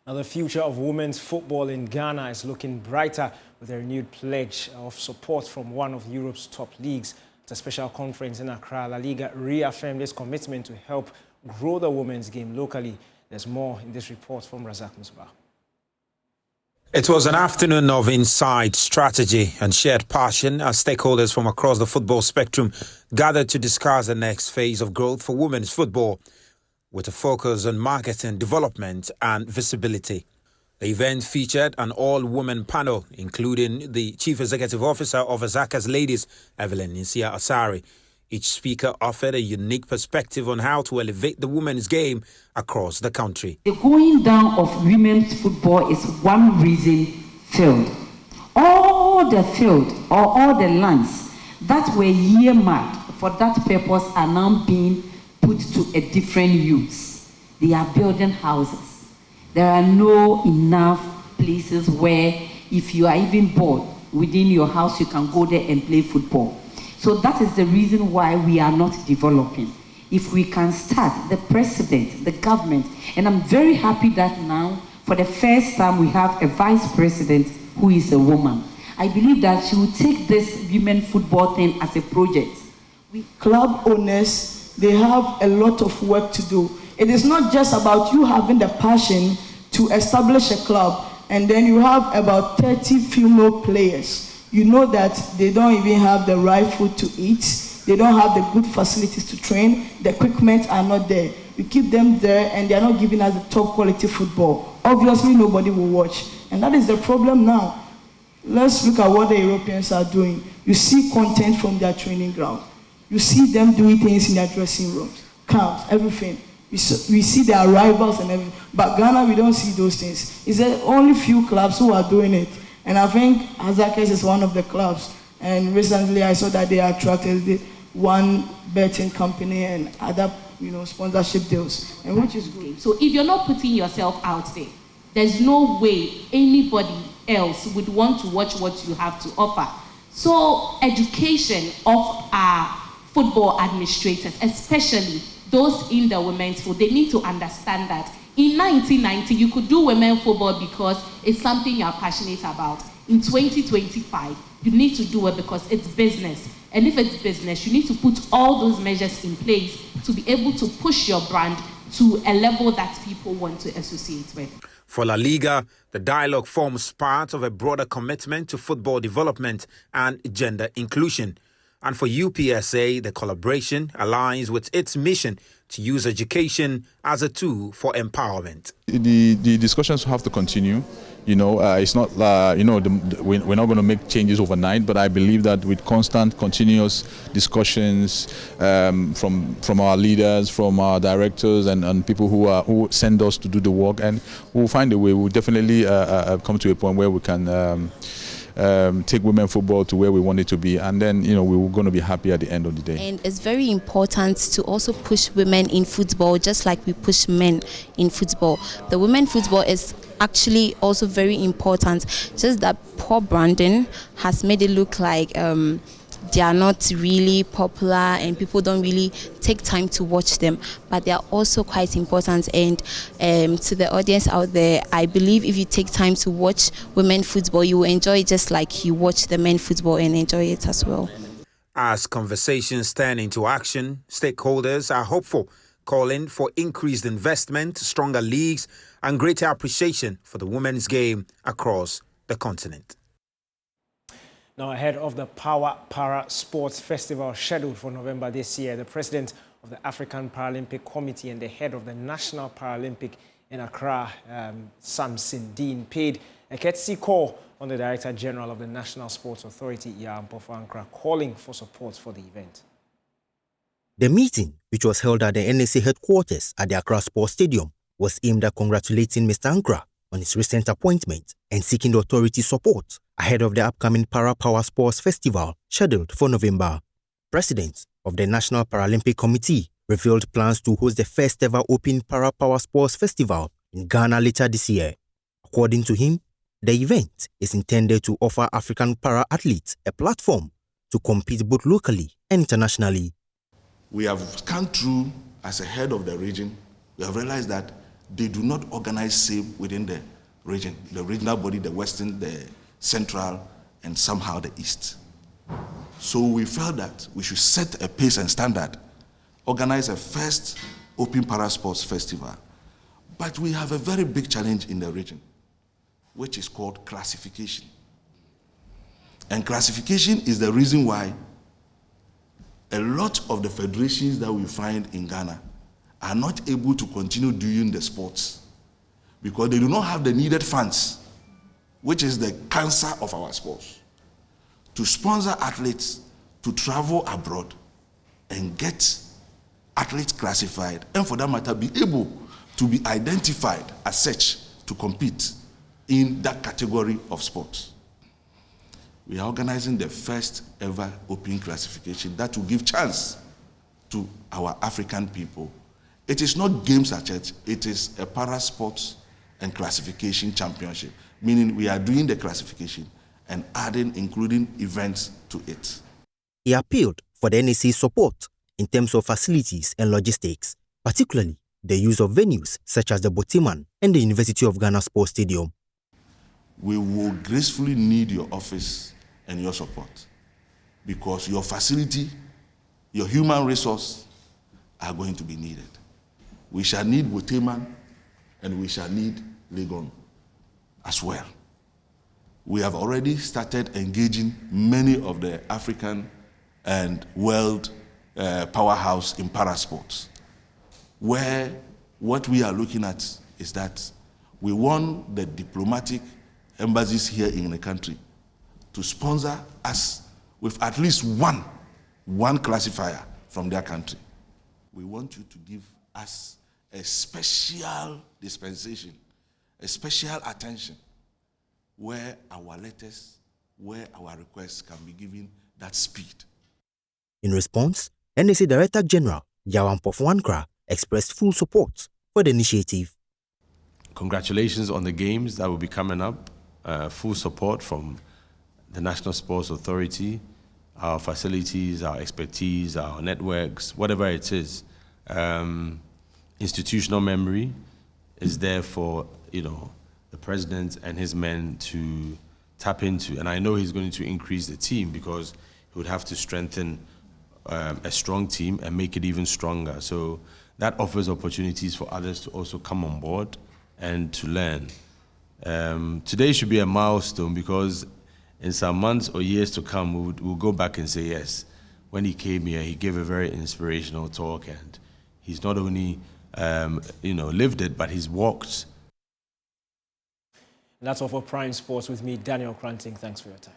Now, the future of women's football in Ghana is looking brighter with a renewed pledge of support from one of Europe's top leagues. At a special conference in Accra, La Liga reaffirmed its commitment to help grow the women's game locally. There's more in this report from Razak Musbah. It was an afternoon of insight, strategy and shared passion as stakeholders from across the football spectrum gathered to discuss the next phase of growth for women's football, with a focus on marketing, development and visibility. The event featured an all-women panel, including the Chief Executive Officer of Azaka's Ladies, Evelyn Nsia Asari. Each speaker offered a unique perspective on how to elevate the women's game across the country. The going down of women's football is one reason field. All the field or all the lands that were earmarked for that purpose are now being put to a different use. They are building houses. There are no enough places where if you are even bored within your house, you can go there and play football. So that is the reason why we are not developing. If we can start, the president, the government, and I'm very happy that now, for the first time, we have a vice president who is a woman. I believe that she will take this women football thing as a project. Club owners, they have a lot of work to do. It is not just about you having the passion to establish a club, and then you have about 30 female players. You know that they don't even have the right food to eat. They don't have the good facilities to train. The equipment are not there. You keep them there and they are not giving us the top quality football. Obviously, nobody will watch. And that is the problem now. Let's look at what the Europeans are doing. You see content from their training ground. You see them doing things in their dressing rooms, camps, everything. We see their rivals and everything. But Ghana, we don't see those things. It's only few clubs who are doing it. And I think Azaka's is one of the clubs. And recently I saw that they attracted one betting company and other, sponsorship deals, and which is good. So if you're not putting yourself out there, there's no way anybody else would want to watch what you have to offer. So education of our football administrators, especially those in the women's football, they need to understand that in 1990, you could do women's football because it's something you're passionate about. In 2025, you need to do it because it's business. And if it's business, you need to put all those measures in place to be able to push your brand to a level that people want to associate with. For La Liga, the dialogue forms part of a broader commitment to football development and gender inclusion. And for UPSA, the collaboration aligns with its mission to use education as a tool for empowerment. The discussions have to continue. It's not, we're not going to make changes overnight, but I believe that with constant, continuous discussions from our leaders, from our directors, and people who send us to do the work, and we'll find a way. We'll definitely come to a point where we can take women football to where we want it to be, and then we're going to be happy at the end of the day. And it's very important to also push women in football just like we push men in football. The women football is actually also very important, just that poor branding has made it look like they are not really popular and people don't really take time to watch them, but they are also quite important. And to the audience out there, I believe if you take time to watch women football, you will enjoy it just like you watch the men football and enjoy it as well. As conversations turn into action, stakeholders are hopeful, calling for increased investment, stronger leagues and greater appreciation for the women's game across the continent. Now, ahead of the Power Para Sports Festival scheduled for November this year, the president of the African Paralympic Committee and the head of the National Paralympic in Accra, Samson Dean, paid a courtesy call on the Director General of the National Sports Authority, Yampofo Ankra, calling for support for the event. The meeting, which was held at the NSA headquarters at the Accra Sports Stadium, was aimed at congratulating Mr. Ankra on his recent appointment and seeking the authority's support ahead of the upcoming Power Sports Festival scheduled for November. President of the National Paralympic Committee revealed plans to host the first ever open Power Sports Festival in Ghana later this year. According to him, the event is intended to offer African para-athletes a platform to compete both locally and internationally. We have come through as a head of the region. We have realized that they do not organize same within the region, the regional body, the Western, the Central, and somehow the East. So we felt that we should set a pace and standard, organize a first Open Para Sports Festival. But we have a very big challenge in the region, which is called classification. And classification is the reason why a lot of the federations that we find in Ghana are not able to continue doing the sports because they do not have the needed funds, which is the cancer of our sports, to sponsor athletes to travel abroad and get athletes classified, and for that matter, be able to be identified as such to compete in that category of sports. We are organizing the first ever open classification that will give chance to our African people. It is not games at church, it is a para sports and classification championship, meaning we are doing the classification and adding, including events to it. He appealed for the NAC's support in terms of facilities and logistics, particularly the use of venues such as the Botiman and the University of Ghana Sports Stadium. We will gracefully need your office and your support because your facility, your human resource are going to be needed. We shall need Botiman and we shall need Liga as well. We have already started engaging many of the African and world powerhouse in parasports, where what we are looking at is that we want the diplomatic embassies here in the country to sponsor us with at least one classifier from their country. We want you to give us a special dispensation, a special attention, where our letters, where our requests can be given that speed. In response, NAC Director General Yawan Pofwankra expressed full support for the initiative. Congratulations on the games that will be coming up. Full support from the National Sports Authority, our facilities, our expertise, our networks, whatever it is. Institutional memory is there for, the president and his men to tap into. And I know he's going to increase the team because he would have to strengthen a strong team and make it even stronger. So that offers opportunities for others to also come on board and to learn. Today should be a milestone because in some months or years to come, we'll go back and say, yes, when he came here, he gave a very inspirational talk, and he's not only lived it, but he's walked. That's all for Prime Sports with me, Daniel Cranting. Thanks for your time.